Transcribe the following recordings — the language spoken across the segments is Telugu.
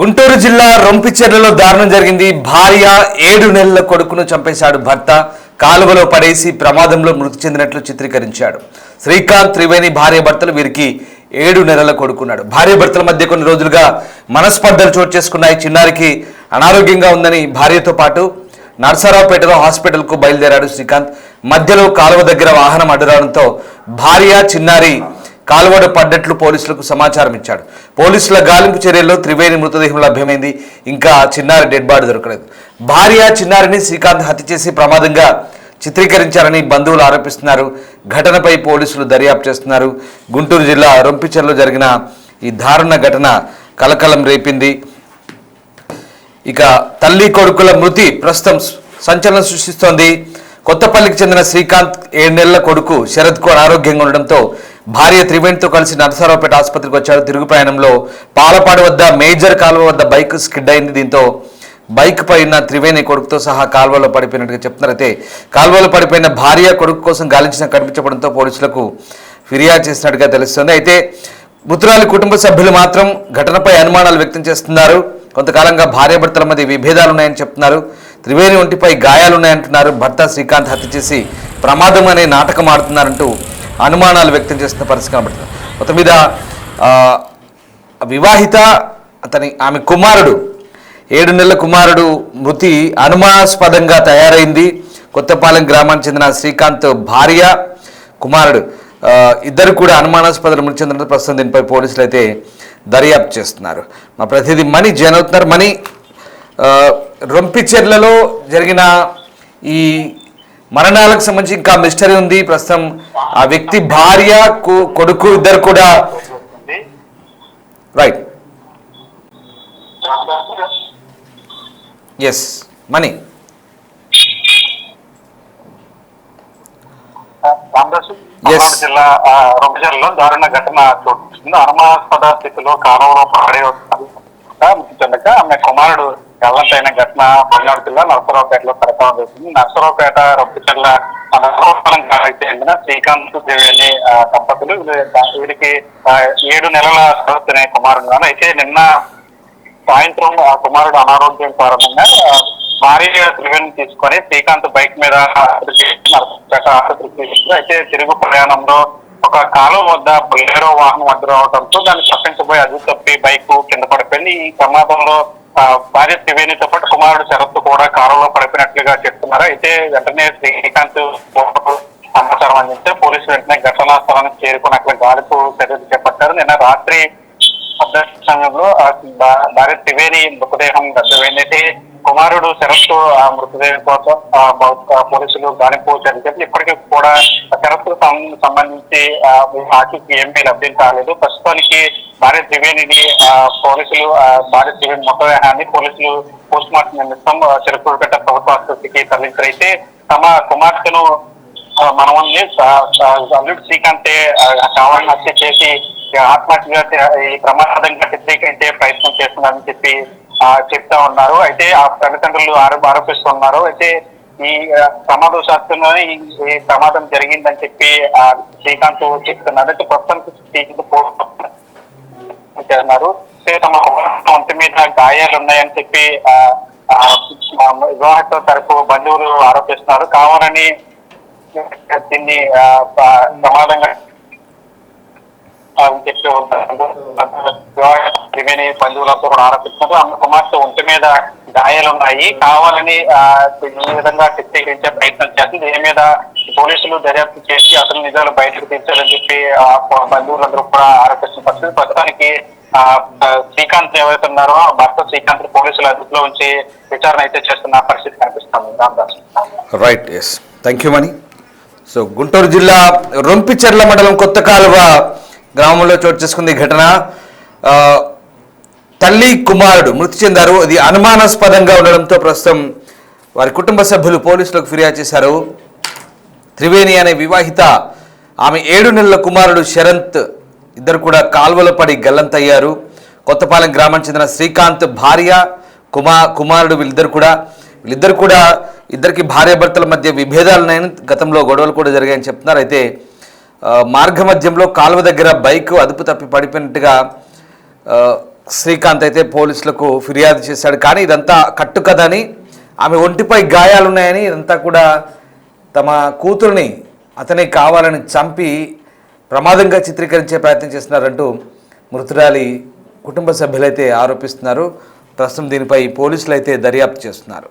గుంటూరు జిల్లా రొంపిచెర్లలో దారుణం జరిగింది. భార్య 7 నెలల కొడుకును చంపేశాడు భర్త. కాలువలో పడేసి ప్రమాదంలో మృతి చెందినట్లు చిత్రీకరించాడు. శ్రీకాంత్, త్రివేణి భార్య భర్తలు. వీరికి 7 నెలల కొడుకున్నాడు. భార్య భర్తల మధ్య కొన్ని రోజులుగా మనస్పర్ధలు చోటు చేసుకున్నాయి. చిన్నారికి అనారోగ్యంగా ఉందని భార్యతో పాటు నర్సరావుపేటలో హాస్పిటల్కు బయలుదేరాడు శ్రీకాంత్. మధ్యలో కాలువ దగ్గర వాహనం అడ్డురావడంతో భార్య, చిన్నారి కాలువడ పడ్డట్లు పోలీసులకు సమాచారం ఇచ్చాడు. పోలీసుల గాలింపు చర్యల్లో త్రివేణి మృతదేహం లభ్యమైంది. ఇంకా చిన్నారి డెడ్ బాడీ దొరకలేదు. భార్య, చిన్నారిని శ్రీకాంత్ హత్య చేసి ప్రమాదంగా చిత్రీకరించారని బంధువులు ఆరోపిస్తున్నారు. ఘటనపై పోలీసులు దర్యాప్తు చేస్తున్నారు. గుంటూరు జిల్లా రొంపిచెర్లలో జరిగిన ఈ దారుణ ఘటన కలకలం రేపింది. ఇక తల్లి కొడుకుల మృతి ప్రస్తుతం సంచలనం సృష్టిస్తోంది. కొత్తపల్లికి చెందిన శ్రీకాంత్ 7 నెలల కొడుకు శరత్కు అనారోగ్యంగా ఉండడంతో భార్య త్రివేణితో కలిసి నరసరావుపేట ఆసుపత్రికి వచ్చాడు. తిరుగు ప్రయాణంలో పాలపాడు వద్ద మేజర్ కాలువ వద్ద బైక్ స్కిడ్ అయింది. దీంతో బైక్ పైన త్రివేణి కొడుకుతో సహా కాలువలో పడిపోయినట్టుగా చెప్తున్నారు. అయితే కాలువలో పడిపోయిన భార్య కొడుకు కోసం గాలించిన కనిపించడంతో పోలీసులకు ఫిర్యాదు చేసినట్టుగా తెలుస్తుంది. అయితే మృతురాలి కుటుంబ సభ్యులు మాత్రం ఘటనపై అనుమానాలు వ్యక్తం చేస్తున్నారు. కొంతకాలంగా భార్యాభర్తల మధ్య విభేదాలున్నాయని చెప్తున్నారు. త్రివేణి ఒంటిపై గాయాలున్నాయంటున్నారు. భర్త శ్రీకాంత్ హత్య చేసి ప్రమాదం అనే నాటకం ఆడుతున్నారంటూ అనుమానాలు వ్యక్తం చేస్తున్న పరిస్థితి కనబడుతుంది. మొత్తం మీద వివాహిత ఆమె కుమారుడు 7 నెలల కుమారుడు మృతి అనుమానాస్పదంగా తయారైంది. కొత్తపాలెం గ్రామానికి చెందిన శ్రీకాంత్ భార్య, కుమారుడు ఇద్దరు కూడా అనుమానాస్పదలు మృతి చెందిన ప్రస్తుతం దీనిపై పోలీసులు అయితే దర్యాప్తు చేస్తున్నారు. మా ప్రతినిధి మణి జాయిన్ అవుతున్నారు. మణి, రొంపిచెర్లలో జరిగిన ఈ మరణాలకు సంబంధించి ఇంకా మిస్టరీ ఉంది. ప్రస్తుతం ఆ వ్యక్తి భార్య, కొడుకు ఇద్దరు కూడా రైట్. ఎస్ మణి. జిల్లా రొంపిచెర్లలో దారుణ ఘటన చోటు అనుమానాస్పద స్థితిలో కాలంలో పడే చెందక ఆమె కుమారుడు గల్లంతైన ఘటన పల్నాడు జిల్లా నరసరావుపేటలో పరిణామం చేసింది. నరసరావుపేట రొంపిచెర్ల అయితే చెందిన శ్రీకాంత్, త్రివేణి దంపతులు. వీరికి 7 నెలల అనే కుమారుడు. అయితే నిన్న సాయంత్రం ఆ కుమారుడు అనారోగ్యం కారణంగా భార్య త్రివేణి తీసుకొని శ్రీకాంత్ బైక్ మీద నరసరావుపేట ఆసుపత్రికి తీసుకుంది. అయితే తిరుగు ప్రయాణంలో ఒక కాలువ వద్ద బొలెరో వాహనం అడ్డు రావడంతో దాన్ని తప్పించబోయి అదుపు తప్పి బైక్ కింద పడిపోయింది. ఈ ప్రమాదంలో భార్య త్రివేణితో పాటు కుమారుడు శరత్ కూడా కారులో పడిపోయినట్లుగా చెప్తున్నారు. అయితే వెంటనే శ్రీకాంత్ సమాచారం అందిస్తే పోలీసులు వెంటనే ఘటనా స్థలానికి చేరుకుని అక్కడ గాలింపు చర్యలు చేపట్టారు. నిన్న రాత్రి సమయంలో భార్య త్రివేణి మృతదేహం లభ్యమైంది. కుమారుడు శరత్ ఆ మృతదేహం కోసం పోలీసులు గాలింపు చర్యలు. ఇప్పటికీ కూడా శరత్ సంబంధించి ఆచూకీ ఏమీ లభ్యం కాలేదు. ప్రస్తుతానికి భార్య త్రివేణిని పోలీసులు భార్య త్రివేణి మృతదేహాన్ని పోలీసులు పోస్ట్ మార్టం నిమిత్తం చిలకూరుపేట ప్రభుత్వ ఆసుపత్రికి తరలించారైతే తమ కుమార్తెను మనవల్ని అల్లుడు శ్రీకాంతే కావాలని హత్య చేసి ఆత్మహత్యగా ఈ ప్రమాదంగా చిత్రీకరించే ప్రయత్నం చేస్తున్నారని చెప్పి చెప్తా ఉన్నారు. అయితే ఆ తల్లిదండ్రులు ఆరోపిస్తున్నారు. అయితే ఈ ప్రమాదవశాత్తులోనే ఈ ప్రమాదం జరిగిందని చెప్పి శ్రీకాంత్ చెప్తున్నారు. అయితే ప్రస్తుతానికి చేస్తున్నారు. తమ ఒంటి మీద గాయాలు ఉన్నాయని చెప్పి వివాహతో తరపు బంధువులు ఆరోపిస్తున్నారు. కావాలని దీన్ని ప్రమాదంగా చెప్పి త్రివేణి బంధువులతో కూడా ఆరోపిస్తున్నారు. ఆమె కుమార్తె ఒంటి మీద గాయాలున్నాయి, కావాలని ఈ విధంగా చిత్రీకరించే ప్రయత్నం చేస్తుంది. దీని మీద పోలీసులు దర్యాప్తు చేసి అసలు నిజాలు బయటకు తీర్చాలని చెప్పి బంధువులందరూ కూడా ఆరోపిస్తున్న పరిస్థితి. ప్రస్తుతానికి శ్రీకాంత్ ఎవరైతే ఉన్నారో భర్త శ్రీకాంత్ పోలీసుల అదుపులో ఉంచి విచారణ అయితే చేస్తున్న పరిస్థితి కనిపిస్తుంది. Right, yes, thank you Mani. So Guntur జిల్లా రొంపిచెర్ల మండలం కొత్త కాలువ గ్రామంలో చోటు చేసుకుంది ఘటన. తల్లి, కుమారుడు మృతి చెందారు. అది అనుమానాస్పదంగా ఉండడంతో ప్రస్తుతం వారి కుటుంబ సభ్యులు పోలీసులకు ఫిర్యాదు చేశారు. త్రివేణి అనే వివాహిత, ఆమె 7 నెలల కుమారుడు శరత్ ఇద్దరు కూడా కాల్వలో పడి గల్లంతయ్యారు. కొత్తపాలెం గ్రామానికి చెందిన శ్రీకాంత్ భార్య, కుమారుడు వీళ్ళిద్దరు కూడా ఇద్దరికి భార్యాభర్తల మధ్య విభేదాలున్నాయని, గతంలో గొడవలు కూడా జరిగాయని చెప్తున్నారు. అయితే మార్గ మధ్యంలో కాలువ దగ్గర బైక్ అదుపు తప్పి పడిపోయినట్టుగా శ్రీకాంత్ అయితే పోలీసులకు ఫిర్యాదు చేశాడు. కానీ ఇదంతా కట్టుకథని, ఆమె ఒంటిపై గాయాలున్నాయని, ఇదంతా కూడా తమ కూతుర్ని అతనే కావాలని చంపి ప్రమాదంగా చిత్రీకరించే ప్రయత్నం చేస్తున్నారంటూ మృతురాలి కుటుంబ సభ్యులైతే ఆరోపిస్తున్నారు. ప్రస్తుతం దీనిపై పోలీసులు అయితే దర్యాప్తు చేస్తున్నారు.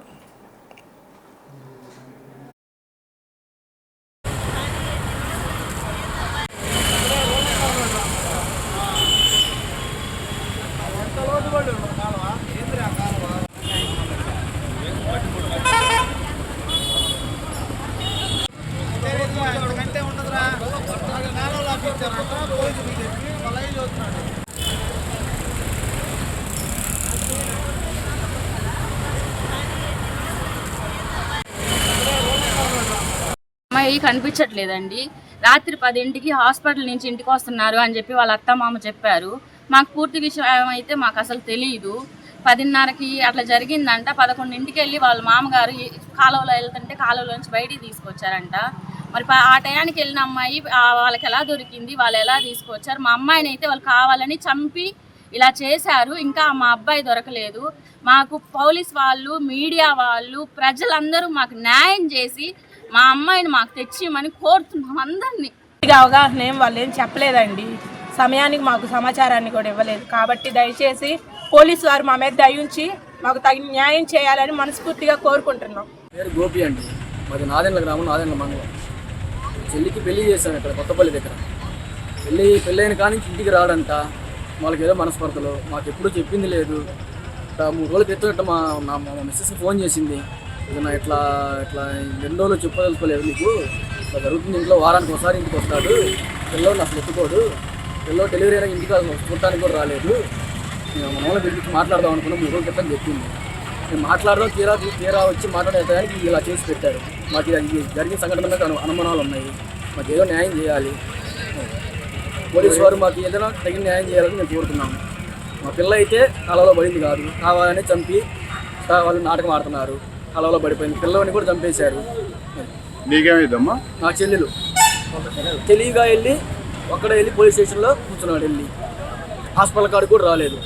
అమ్మాయి కనిపించట్లేదండి. రాత్రి 10ంటికి హాస్పిటల్ నుంచి ఇంటికి వస్తున్నారు అని చెప్పి వాళ్ళ అత్త మామ చెప్పారు. మాకు పూర్తి విషయం అయితే మాకు అసలు తెలియదు. 10:30కి అట్లా జరిగిందంట. 11ంటికి వెళ్ళి వాళ్ళ మామగారు కాలువలో వెళ్తుంటే కాలువలో నుంచి బయటికి తీసుకొచ్చారంట. మరి ఆ టయానికి వెళ్ళిన అమ్మాయి వాళ్ళకి ఎలా దొరికింది, వాళ్ళు ఎలా తీసుకొచ్చారు? మా అమ్మాయిని అయితే వాళ్ళు కావాలని చంపి ఇలా చేశారు. ఇంకా మా అబ్బాయి దొరకలేదు. మాకు పోలీస్ వాళ్ళు, మీడియా వాళ్ళు, ప్రజలందరూ మాకు న్యాయం చేసి మా అమ్మాయిని మాకు తెచ్చిమని కోరుతున్నాం అందరినీ. అవగాహన వాళ్ళు ఏం చెప్పలేదండి. సమయానికి మాకు సమాచారాన్ని కూడా ఇవ్వలేదు. కాబట్టి దయచేసి పోలీసు వారు మా మీద దయ ఉంచి మాకు తగిన న్యాయం చేయాలని మనస్ఫూర్తిగా కోరుకుంటున్నాం. పేరు గోపి అండి. మాది నాదెండ్ల గ్రామం, నాదెండ్ల మండలం. చెల్లికి పెళ్లి చేశాను ఇక్కడ కొత్తపల్లి దగ్గర. పెళ్ళైన కానీ ఇంటికి రాడంట. వాళ్ళకి ఏదో మనస్పర్ధలు, మాకు ఎప్పుడూ చెప్పింది లేదు. 3 రోజుల క్రితం మా మిస్సెస్కి ఫోన్ చేసింది. ఇట్లా ఇట్లా 2 రోజులు చెప్పదలుచుకోలేదు, నీకు ఇట్లా జరుగుతుంది ఇంట్లో, వారానికి ఒకసారి ఇంటికి వస్తాడు, పిల్లలు అసలు ఎత్తుకోడు, పిల్లలు డెలివరీ అయినా ఇంటికి చూడటానికి కూడా రాలేదు, మన వాళ్ళ పిలిపించి మాట్లాడదాం అనుకున్నాం. 3 రోజుల క్రితం చెప్పింది. నేను మాట్లాడదాం తీరా వచ్చి మాట్లాడేదానికి ఇలా చేసి పెట్టారు. మాకు ఇది జరిగిన సంఘటనలకు అనుమానాలు ఉన్నాయి. మాకు ఏదో న్యాయం చేయాలి. పోలీసు వారు మాకు ఏదైనా తగిన న్యాయం చేయాలని మేము కోరుతున్నాము. మా పిల్ల అయితే కాలంలో పడింది కాదు, కావాలని చంపి వాళ్ళు నాటకం ఆడుతున్నారు. కాలంలో పడిపోయింది. పిల్లని కూడా చంపేశారు. నీకేమైందమ్మా? నా చెల్లెలు తెలివిగా వెళ్ళి ఒక్కడే వెళ్ళి పోలీస్ స్టేషన్లో కూర్చున్నాడు. వెళ్ళి హాస్పిటల్ కాడికి కూడా రాలేదు.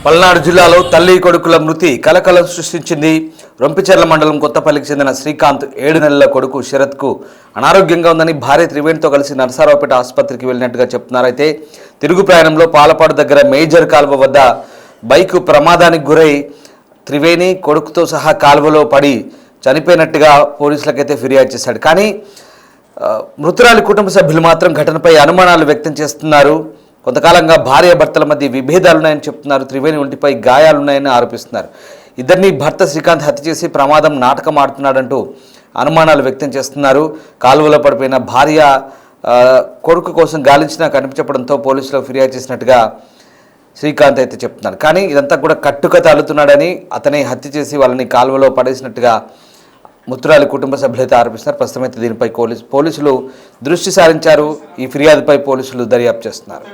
పల్నాడు జిల్లాలో తల్లి కొడుకుల మృతి కలకలం సృష్టించింది. రొంపిచెర్ల మండలం కొత్తపల్లికి చెందిన శ్రీకాంత్ 7 నెలల కొడుకు శరత్కు అనారోగ్యంగా ఉందని భార్య త్రివేణితో కలిసి నరసరావుపేట ఆసుపత్రికి వెళ్ళినట్టుగా చెప్తున్నారు. అయితే తిరుగు ప్రయాణంలో పాలపాడు దగ్గర మేజర్ కాలువ వద్ద బైకు ప్రమాదానికి గురై త్రివేణి కొడుకుతో సహా కాలువలో పడి చనిపోయినట్టుగా పోలీసులకైతే ఫిర్యాదు చేశాడు. కానీ మృతురాలి కుటుంబ సభ్యులు మాత్రం ఘటనపై అనుమానాలు వ్యక్తం చేస్తున్నారు. కొంతకాలంగా భార్యాభర్తల మధ్య విభేదాలున్నాయని చెప్తున్నారు. త్రివేణి ఒంటిపై గాయాలున్నాయని ఆరోపిస్తున్నారు. ఇద్దరిని భర్త శ్రీకాంత్ హత్య చేసి ప్రమాదం నాటకం ఆడుతున్నాడంటూ అనుమానాలు వ్యక్తం చేస్తున్నారు. కాలువలో పడిపోయిన భార్య కొడుకు కోసం గాలించినా కనిపించడంతో పోలీసులకు ఫిర్యాదు చేసినట్టుగా శ్రీకాంత్ అయితే చెప్తున్నారు. కానీ ఇదంతా కూడా కట్టుకథ అల్లుతున్నాడని, అతనే హత్య చేసి వాళ్ళని కాలువలో పడేసినట్టుగా మృతురాలి కుటుంబ సభ్యులైతే ఆరోపిస్తున్నారు. ప్రస్తుతం అయితే దీనిపై పోలీసులు దృష్టి సారించారు. ఈ ఫిర్యాదుపై పోలీసులు దర్యాప్తు చేస్తున్నారు.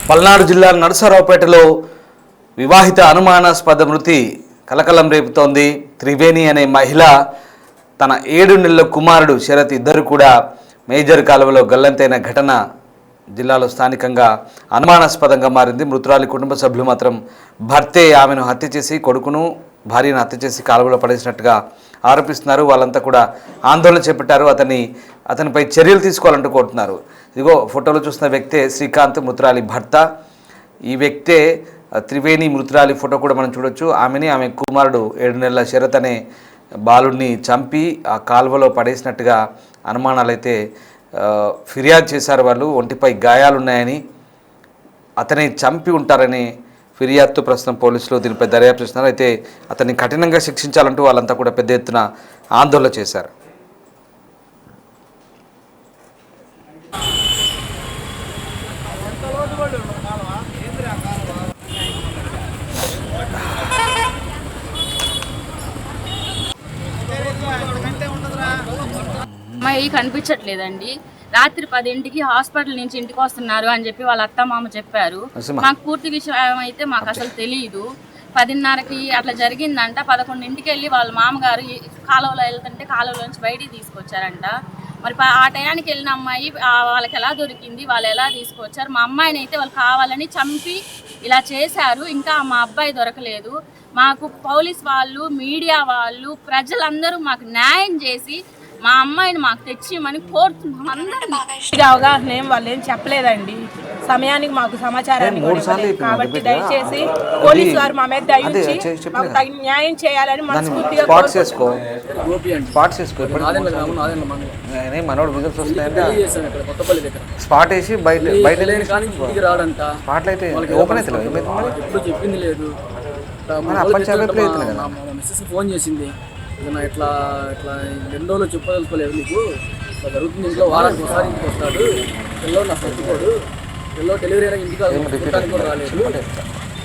పల్నాడు జిల్లా నరసరావుపేటలో వివాహిత అనుమానాస్పద మృతి కలకలం రేపుతోంది. త్రివేణి అనే మహిళ తన 7 నెలల కుమారుడు శరత్ ఇద్దరు కూడా మేజర్ కాలువలో గల్లంతైన ఘటన జిల్లాలో స్థానికంగా అనుమానాస్పదంగా మారింది. మృతురాలి కుటుంబ సభ్యులు మాత్రం భర్తే ఆమెను హత్య చేసి కొడుకును భార్యను హత్య చేసి కాలువలో పడేసినట్టుగా ఆరోపిస్తున్నారు. వాళ్ళంతా కూడా ఆందోళన చేపట్టారు. అతనిపై చర్యలు తీసుకోవాలంటూ కోరుతున్నారు. ఇదిగో ఫోటోలో చూస్తున్న వ్యక్తే శ్రీకాంత్, మృతురాలి భర్త. ఈ వ్యక్తే త్రివేణి మృతురాలి ఫోటో కూడా మనం చూడొచ్చు. ఆమె కుమారుడు 7 నెలల శరత్ అనే బాలుడిని చంపి ఆ కాలువలో పడేసినట్టుగా అనుమానాలైతే ఫిర్యాదు చేశారు. వాళ్ళు ఒంటిపై గాయాలున్నాయని, అతని చంపి ఉంటారని ఫిర్యాదుతో ప్రస్తుతం పోలీసులు దీనిపై దర్యాప్తు చేస్తున్నారు. అయితే అతన్ని కఠినంగా శిక్షించాలంటూ వాళ్ళంతా కూడా పెద్ద ఎత్తున ఆందోళన చేశారు. అమ్మాయి కనిపించట్లేదండి. రాత్రి 10ంటికి హాస్పిటల్ నుంచి ఇంటికి వస్తున్నారు అని చెప్పి వాళ్ళ అత్త మామ చెప్పారు. మాకు పూర్తి విషయం అయితే మాకు అసలు తెలియదు. 10:30కి అట్లా జరిగిందంట. 11ంటికి వెళ్ళి వాళ్ళ మామగారు కాలువలో వెళ్తుంటే కాలువలోంచి బయటికి తీసుకొచ్చారంట. మరి ఆ టయానికి వెళ్ళిన అమ్మాయి వాళ్ళకి ఎలా దొరికింది, వాళ్ళు ఎలా తీసుకొచ్చారు? మా అమ్మాయిని అయితే వాళ్ళు కావాలని చంపి ఇలా చేశారు. ఇంకా మా అబ్బాయి దొరకలేదు. మాకు పోలీస్ వాళ్ళు, మీడియా వాళ్ళు, ప్రజలందరూ మాకు న్యాయం చేసి మా అమ్మాయిని మాకు తెచ్చిమని కోరుతున్నాం అందరినీ. అవగాహన వాళ్ళు ఏం చెప్పలేదండి. సమయానికి మాకు సమాచారాన్ని కూడా ఇవ్వలేదు. కాబట్టి దయచేసి పోలీసు వారు మా మీద దయించి మాకు తగిన న్యాయం చేయాలని మనస్ఫూర్తిగా మనోడు విజిల్స్ వస్తాయంటే కొత్తపల్లి దగ్గర స్పాట్ వేసి బయట ఇంటికి రాడంట. స్పాట్లు అయితే ఓపెన్ అయితే ఎప్పుడు చెప్పింది లేదు. మిస్సెస్ ఫోన్ చేసింది, ఇట్లా 2 రోజులు చెప్పదలుచుకోలేదు, నీకు ఇట్లా జరుగుతుంది, ఇంట్లో వారానికి ఒకసారి ఇంటికి వస్తాడు, పిల్లలు నాకు చచ్చిపోడు, పిల్లలు డెలివరీ అయినా ఇంటికి చూడటానికి కూడా రాలేదు,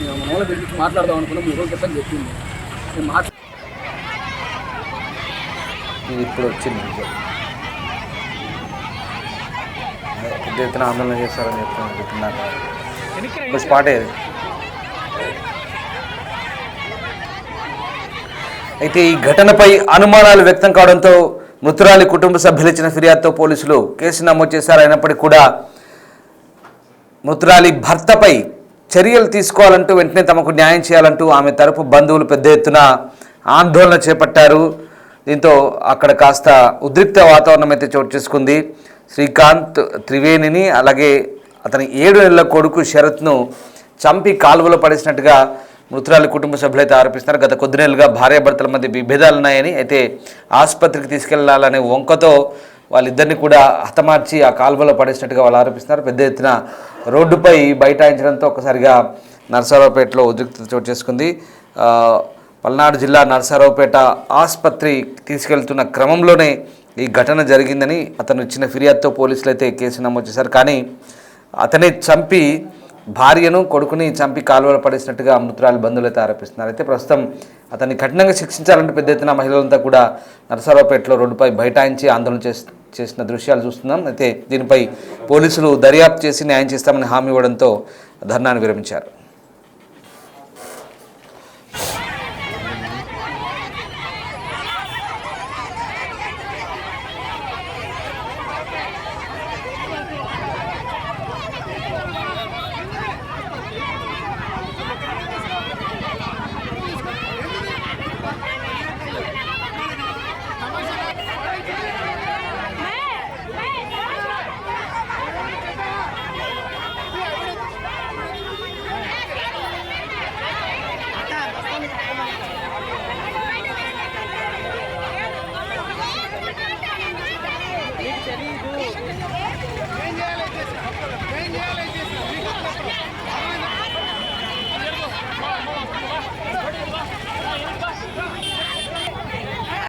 నేను మన వాళ్ళ గురించి మాట్లాడదాం అనుకున్నా 3 రోజుల క్రితం చెప్పింది. నేను ఇప్పుడు వచ్చింది పెద్ద ఎత్తున ఆందోళన చేస్తారని చెప్తున్నారు. స్పాట్ అయ్యేది. అయితే ఈ ఘటనపై అనుమానాలు వ్యక్తం కావడంతో మృతురాలి కుటుంబ సభ్యులు ఇచ్చిన ఫిర్యాదుతో పోలీసులు కేసు నమోదు చేశారు. అయినప్పటికీ కూడా మృతురాలి భర్తపై చర్యలు తీసుకోవాలంటూ, వెంటనే తమకు న్యాయం చేయాలంటూ ఆమె తరపు బంధువులు పెద్ద ఎత్తున ఆందోళన చేపట్టారు. దీంతో అక్కడ కాస్త ఉద్రిక్త వాతావరణం అయితే చోటు చేసుకుంది. శ్రీకాంత్ త్రివేణిని అలాగే అతని 7 నెలల కొడుకు శరత్ను చంపి కాలువలో పడేసినట్టుగా మృతురాలి కుటుంబ సభ్యులైతే ఆరోపిస్తున్నారు. గత కొద్ది నెలలుగా భార్యాభర్తల మధ్య విభేదాలున్నాయని, అయితే ఆసుపత్రికి తీసుకెళ్లాలనే వంకతో వాళ్ళిద్దరిని కూడా హతమార్చి ఆ కాలువలో పడేసినట్టుగా వాళ్ళు ఆరోపిస్తున్నారు. పెద్ద ఎత్తున రోడ్డుపై బైఠాయించడంతో ఒక్కసారిగా నరసరావుపేటలో ఉద్రిక్తత చోటు చేసుకుంది. పల్నాడు జిల్లా నరసరావుపేట ఆసుపత్రి తీసుకెళ్తున్న క్రమంలోనే ఈ ఘటన జరిగిందని అతను ఇచ్చిన ఫిర్యాదుతో పోలీసులు అయితే కేసు నమోదు చేశారు. కానీ అతనే చంపి భార్యను కొడుకుని చంపి కాలువలో పడేసినట్టుగా మృతురాలి బంధువులు అయితే ఆరోపిస్తున్నారు. అయితే ప్రస్తుతం అతన్ని కఠినంగా శిక్షించాలంటే పెద్ద ఎత్తున మహిళలంతా కూడా నరసరావుపేటలో రోడ్డుపై బైఠాయించి ఆందోళన చేసిన దృశ్యాలు చూస్తున్నాం. అయితే దీనిపై పోలీసులు దర్యాప్తు చేసి న్యాయం చేస్తామని హామీ ఇవ్వడంతో ధర్నాను విరమించారు.